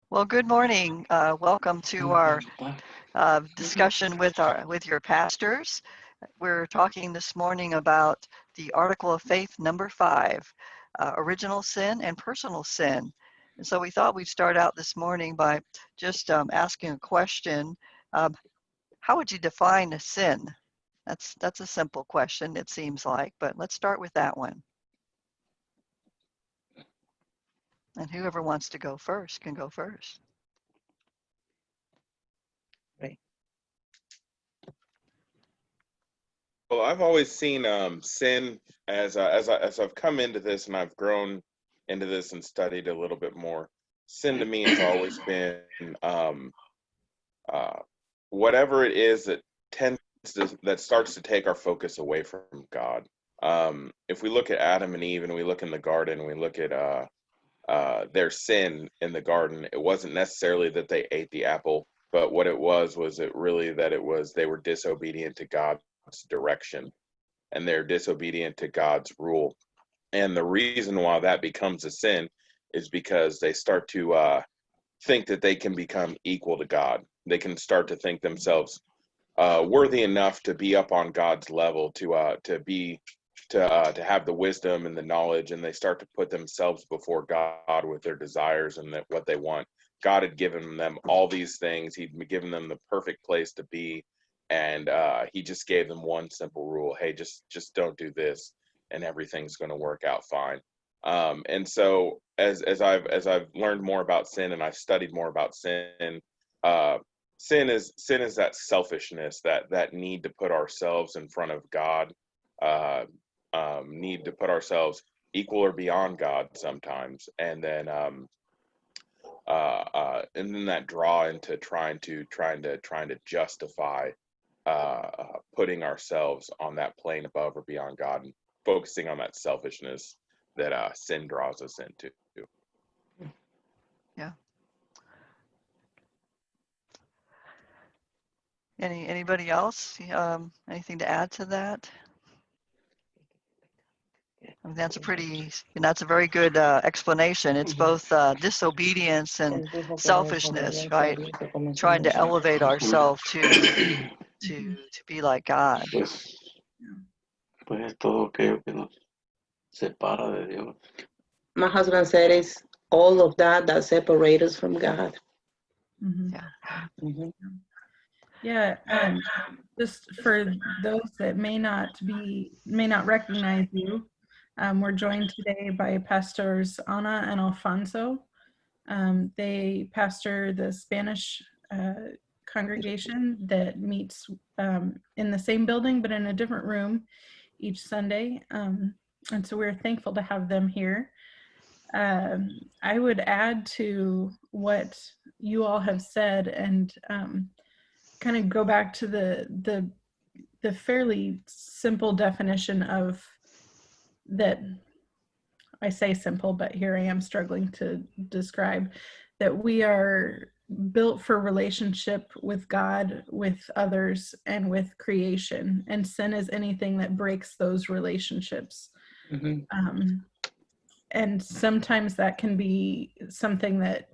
Well, good morning. Welcome to our discussion with your pastors. We're talking this morning about the Article of Faith number 5, original sin and personal sin. And so we thought we'd start out this morning by just asking a question. How would you define a sin? That's a simple question, it seems like, but let's start with that one. And whoever wants to go first can go first. Well, I've always seen sin as I've come into this and I've grown into this and studied a little bit more. Sin to me has always been uh, whatever it is that starts to take our focus away from God. If we look at Adam and Eve and we look in the garden, we look at their sin in the garden. It wasn't necessarily that they ate the apple, but what it was it really that they were disobedient to God's direction, and they're disobedient to God's rule. And the reason why that becomes a sin is because they start to think that they can become equal to God. They can start to think themselves worthy enough to be up on God's level, to have the wisdom and the knowledge, and they start to put themselves before God with their desires and what they want. God had given them all these things. He'd given them the perfect place to be, and he just gave them one simple rule: hey, just don't do this, and everything's going to work out fine. And so, as I've learned more about sin and I've studied more about sin, sin is that selfishness, that need to put ourselves in front of God. Need to put ourselves equal or beyond God sometimes, and then that draw into trying to justify putting ourselves on that plane above or beyond God, and focusing on that selfishness that sin draws us into. Yeah. Anybody else? Anything to add to that? I mean, that's a very good explanation. It's both disobedience and selfishness, right? Trying to elevate ourselves to be like God. Pues es todo aquello que nos separa de Dios. My husband said it's all of that separates us from God. Mm-hmm. Yeah. Mm-hmm. Yeah, just for those that may not recognize you, we're joined today by Pastors Ana and Alfonso. They pastor the Spanish congregation that meets in the same building but in a different room each Sunday, and so we're thankful to have them here. I would add to what you all have said and kind of go back to the fairly simple definition of that. I say simple, but here I am struggling to describe that we are built for relationship with God, with others, and with creation. And sin is anything that breaks those relationships. Mm-hmm. And sometimes that can be something that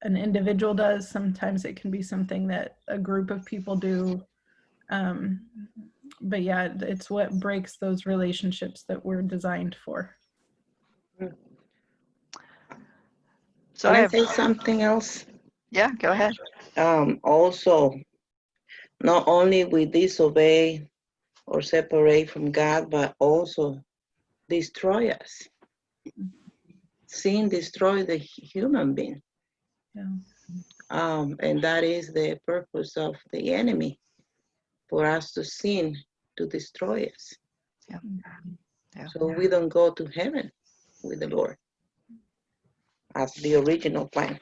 an individual does. Sometimes it can be something that a group of people do. But yeah, it's what breaks those relationships that we're designed for. So Can I say something else? Yeah, go ahead. Also, not only we disobey or separate from God, but also destroy us. Sin destroys the human being. Yeah. And that is the purpose of the enemy, for us to sin, to destroy us. Yeah. Yeah. So we don't go to heaven with the Lord as the original plan.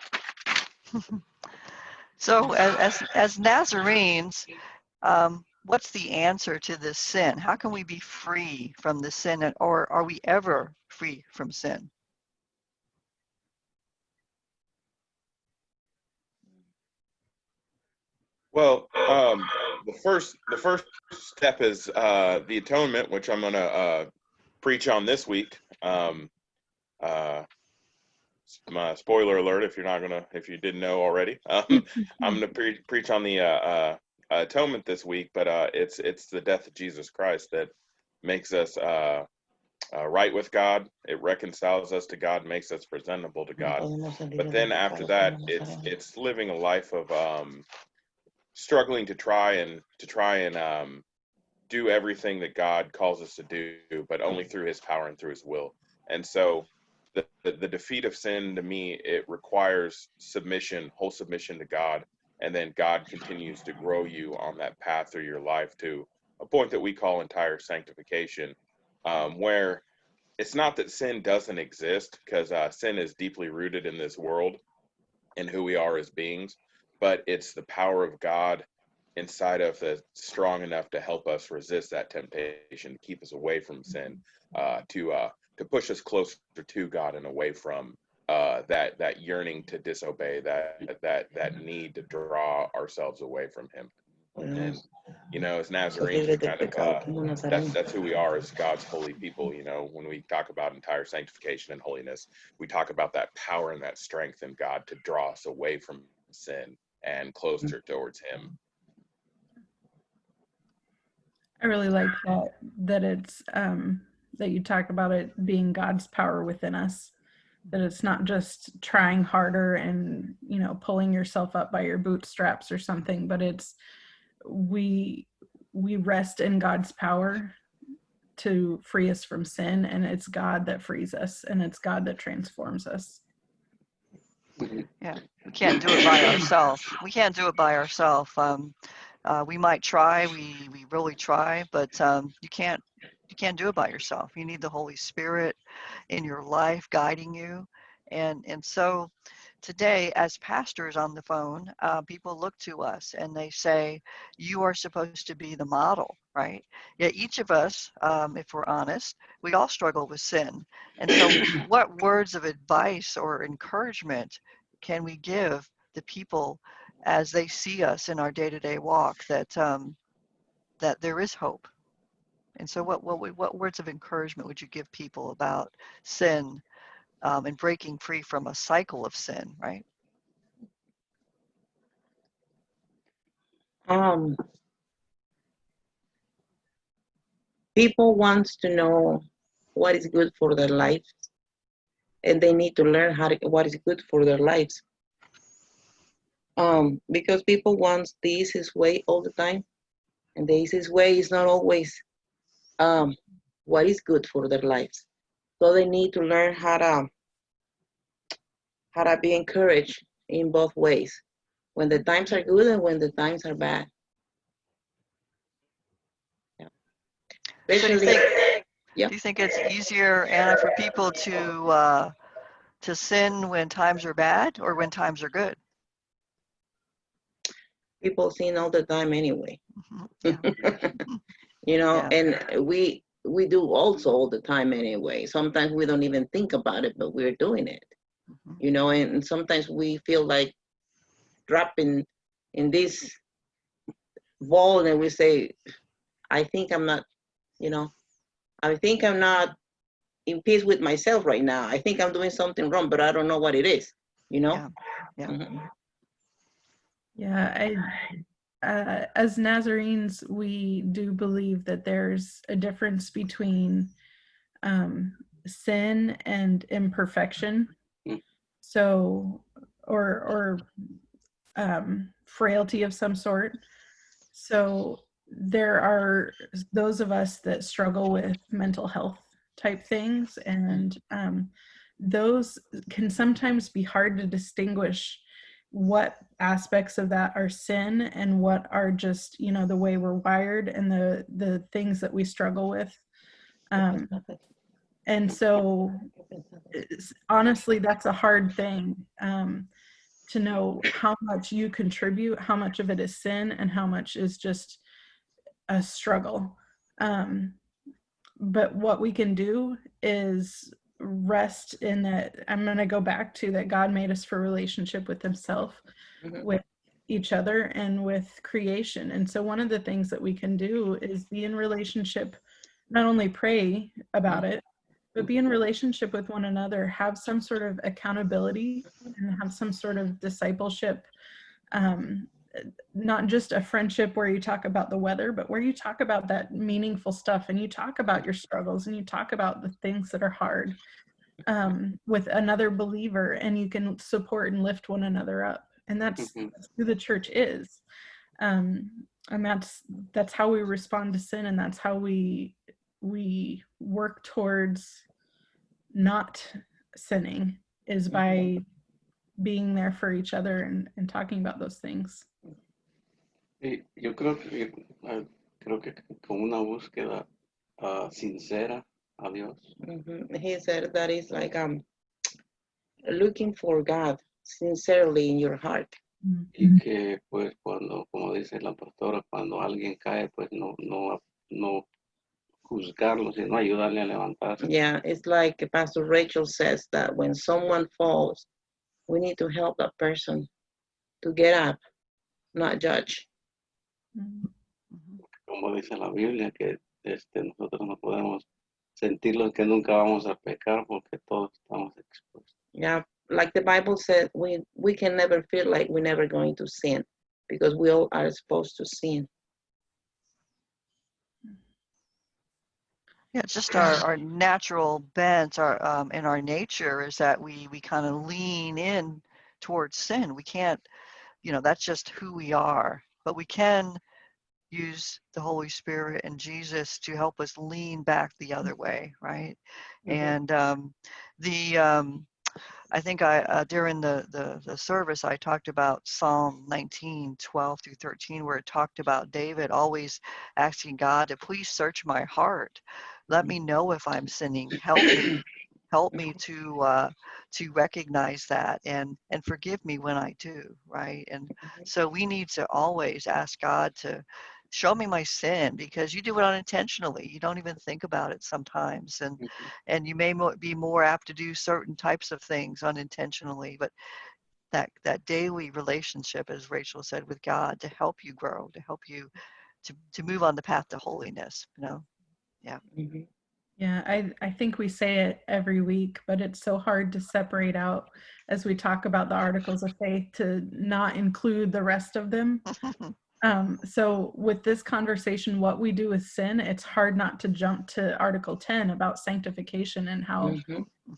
So as Nazarenes, what's the answer to this sin? How can we be free from the sin, or are we ever free from sin? Well, the first step is the atonement, which I'm going to preach on this week. spoiler alert if you didn't know already. I'm gonna preach on the atonement this week, but it's the death of Jesus Christ that makes us right with God. It reconciles us to God, makes us presentable to God. But then after that, it's living a life of struggling to try and do everything that God calls us to do, but only through His power and through His will. And so the defeat of sin, to me, it requires submission, whole submission to God. And then God continues to grow you on that path through your life to a point that we call entire sanctification, where it's not that sin doesn't exist, because sin is deeply rooted in this world and who we are as beings, but it's the power of God inside of us strong enough to help us resist that temptation, to keep us away from sin, to push us closer to God and away from that yearning to disobey, that need to draw ourselves away from Him. And as Nazarenes, we kind of that's who we are as God's holy people. When we talk about entire sanctification and holiness, we talk about that power and that strength in God to draw us away from sin and closer towards Him. I really like that it's that you talk about it being God's power within us, that it's not just trying harder and pulling yourself up by your bootstraps or something, but it's we rest in God's power to free us from sin, and it's God that frees us, and it's God that transforms us. Yeah, we can't do it by ourselves. We can't do it by ourselves. We might try, we really try, but you can't do it by yourself. You need the Holy Spirit in your life guiding you. And so today, as pastors on the phone, people look to us and they say, you are supposed to be the model, right? Yet each of us, if we're honest, we all struggle with sin. And so what words of advice or encouragement can we give the people as they see us in our day-to-day walk, that there is hope? And so what words of encouragement would you give people about sin and breaking free from a cycle of sin, right? People want to know what is good for their lives, and they need to learn what is good for their lives. Because people want the easiest way all the time, and the easiest way is not always what is good for their lives. So they need to learn how to be encouraged in both ways, when the times are good and when the times are bad. Yeah. So do you think it's easier, Anna, for people to sin when times are bad or when times are good? People sin all the time anyway. Mm-hmm. Yeah. And we do also all the time anyway. Sometimes we don't even think about it, but we're doing it. Mm-hmm. And sometimes we feel like dropping in this ball, and we say, I think I'm not in peace with myself right now. I think I'm doing something wrong, but I don't know what it is, Yeah. Mm-hmm. Yeah, as Nazarenes, we do believe that there's a difference between sin and imperfection. So, or frailty of some sort. So there are those of us that struggle with mental health type things, and those can sometimes be hard to distinguish what aspects of that are sin and what are just the way we're wired and the things that we struggle with. And so honestly, that's a hard thing, to know how much you contribute, how much of it is sin and how much is just a struggle. But what we can do is rest in that. I'm going to go back to that God made us for relationship with Himself, mm-hmm. with each other, and with creation. And so one of the things that we can do is be in relationship, not only pray about it, but be in relationship with one another, have some sort of accountability, and have some sort of discipleship. Not just a friendship where you talk about the weather, but where you talk about that meaningful stuff, and you talk about your struggles, and you talk about the things that are hard with another believer, and you can support and lift one another up. And that's who the church is. And that's how we respond to sin, and that's how we work towards not sinning, is by being there for each other and talking about those things. Yo creo que con una búsqueda sincera a Dios. He said that is like looking for God sincerely in your heart. Y que pues cuando, como dice la pastora, cuando alguien cae, pues no juzgarlo, sino ayudarle a levantarse. Yeah, it's like Pastor Rachel says that when someone falls, we need to help that person to get up, not judge. Como dice la Biblia, que nosotros no podemos sentirlo que nunca vamos a pecar porque todos estamos expuestos. Yeah, like the Bible said, we can never feel like we're never going to sin, because we all are supposed to sin. Yeah, just our natural bent, our in our nature is that we kind of lean in towards sin. We can't, that's just who we are. But we can use the Holy Spirit and Jesus to help us lean back the other way, right? And I think during the service I talked about Psalm 19:12-13, where it talked about David always asking God to please search my heart. Let me know if I'm sinning. Help me to recognize that and forgive me when I do, right? And so we need to always ask God to show me my sin, because you do it unintentionally. You don't even think about it sometimes, and you may be more apt to do certain types of things unintentionally. But that daily relationship, as Rachel said, with God, to help you grow, to help you to move on the path to holiness. Yeah. Yeah, I think we say it every week, but it's so hard to separate out as we talk about the articles of faith to not include the rest of them. So with this conversation, what we do with sin, it's hard not to jump to Article 10 about sanctification and how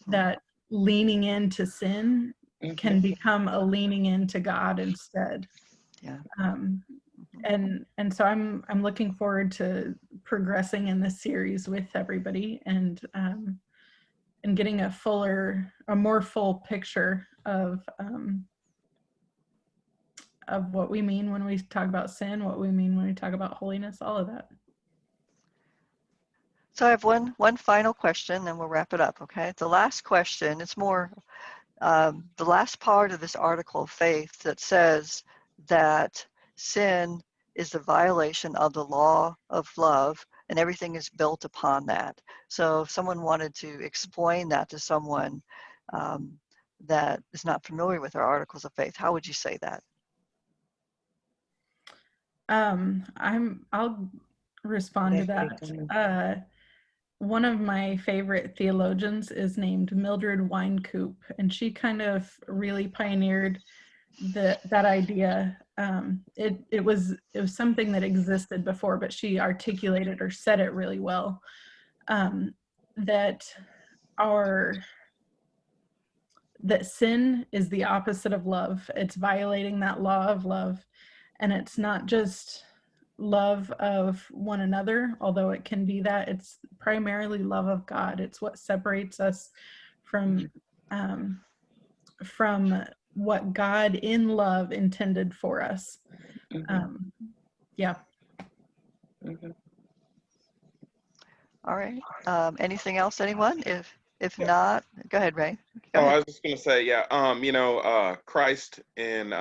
that leaning into sin can become a leaning into God instead. Yeah. And so I'm looking forward to progressing in this series with everybody and getting a more full picture of what we mean when we talk about sin, what we mean when we talk about holiness, all of that. So I have one final question, then we'll wrap it up. Okay. The last question, it's more the last part of this article of faith that says that sin is the violation of the law of love, and everything is built upon that. So if someone wanted to explain that to someone that is not familiar with our articles of faith, how would you say that? I'll respond to that. One of my favorite theologians is named Mildred Winecoop, and she kind of really pioneered that idea. It was something that existed before, but she articulated or said it really well. That sin is the opposite of love. It's violating that law of love, and it's not just love of one another, although it can be that. It's primarily love of God. It's what separates us from what God in love intended for us. Yeah. All right. Anything else, anyone? If not, go ahead, Ray. Go ahead. I was just gonna say, Christ in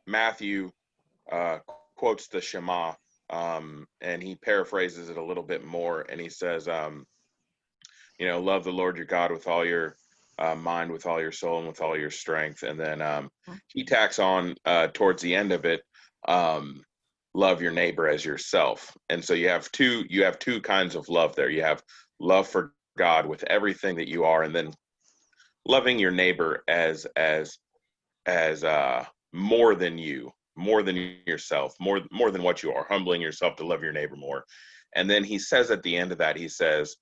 Matthew quotes the Shema, and he paraphrases it a little bit more, and he says, love the Lord your God with all your mind, with all your soul, and with all your strength. And then he tacks on towards the end of it, love your neighbor as yourself. And so you have two kinds of love there. You have love for God with everything that you are, and then loving your neighbor as more than you, more than yourself, more than what you are, humbling yourself to love your neighbor more. And then he says at the end of that, he says,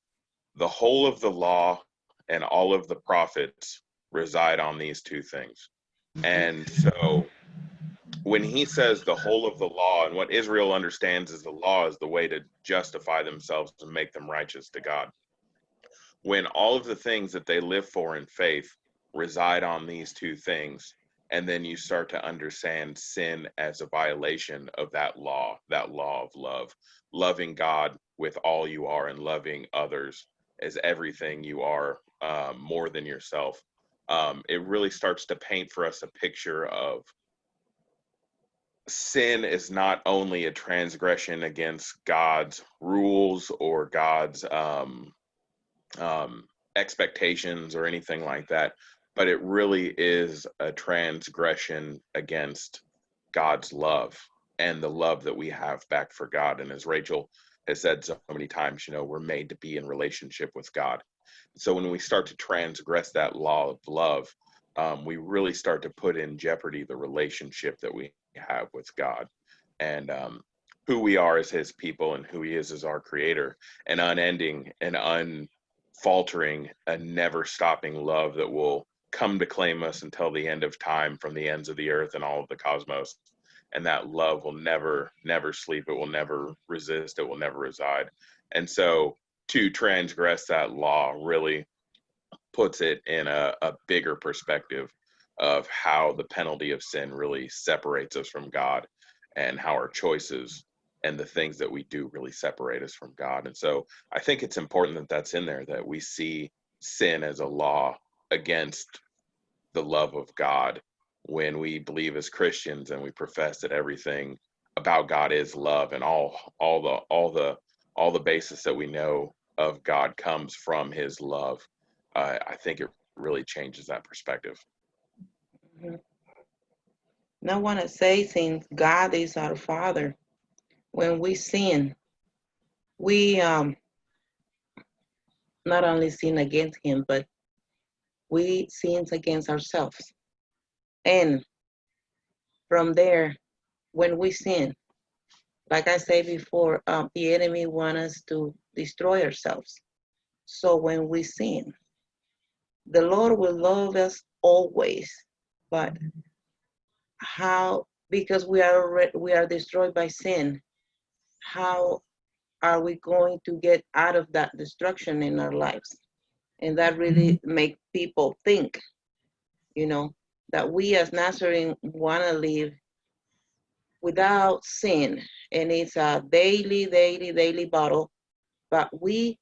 the whole of the law and all of the prophets reside on these two things. And so when he says the whole of the law, and what Israel understands is the law is the way to justify themselves and make them righteous to God. When all of the things that they live for in faith reside on these two things, and then you start to understand sin as a violation of that law of love, loving God with all you are and loving others as everything you are, more than yourself. It really starts to paint for us a picture of sin is not only a transgression against God's rules or God's expectations or anything like that, but it really is a transgression against God's love and the love that we have back for God. And as Rachel has said so many times, we're made to be in relationship with God. So when we start to transgress that law of love, we really start to put in jeopardy the relationship that we have with God, and who we are as his people and who he is as our creator, an unending and unfaltering and never stopping love that will come to claim us until the end of time from the ends of the earth and all of the cosmos. And that love will never sleep. It will never resist. It will never reside. And so to transgress that law really puts it in a bigger perspective of how the penalty of sin really separates us from God, and how our choices and the things that we do really separate us from God. And so I think it's important that that's in there, that we see sin as a law against the love of God when we believe as Christians and we profess that everything about God is love, and all the basis that we know of God comes from his love. I think it really changes that perspective. And I want to say, since God is our Father, when we sin, we not only sin against him, but we sin against ourselves. And from there, when we sin, like I said before, the enemy wants us to destroy ourselves. So when we sin, the Lord will love us always, but how? Because we are destroyed by sin. How are we going to get out of that destruction in our lives? And that really make people think, that we as Nazarene want to live without sin, and it's a daily battle. But we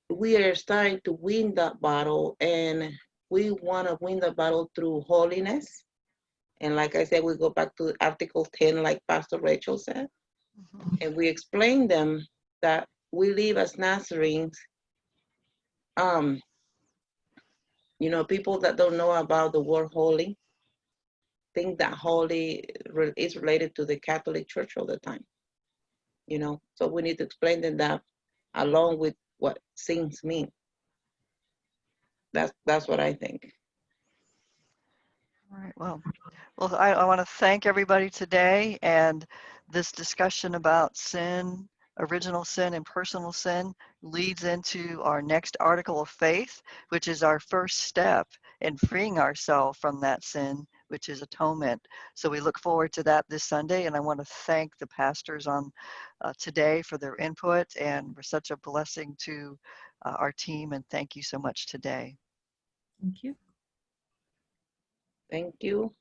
are starting to win that battle, and we want to win the battle through holiness. And like I said, we go back to Article 10, like Pastor Rachel said, and we explain them that we live as Nazarenes. People that don't know about the word holy think that holy is related to the Catholic Church all the time. So we need to explain them that along with what saints mean. That's what I think. All right. Well, I want to thank everybody today, and this discussion about sin, original sin and personal sin, leads into our next article of faith, which is our first step in freeing ourselves from that sin, which is atonement. So we look forward to that this Sunday, and I want to thank the pastors on today for their input, and for such a blessing to our team, and thank you so much today. Thank you. Thank you.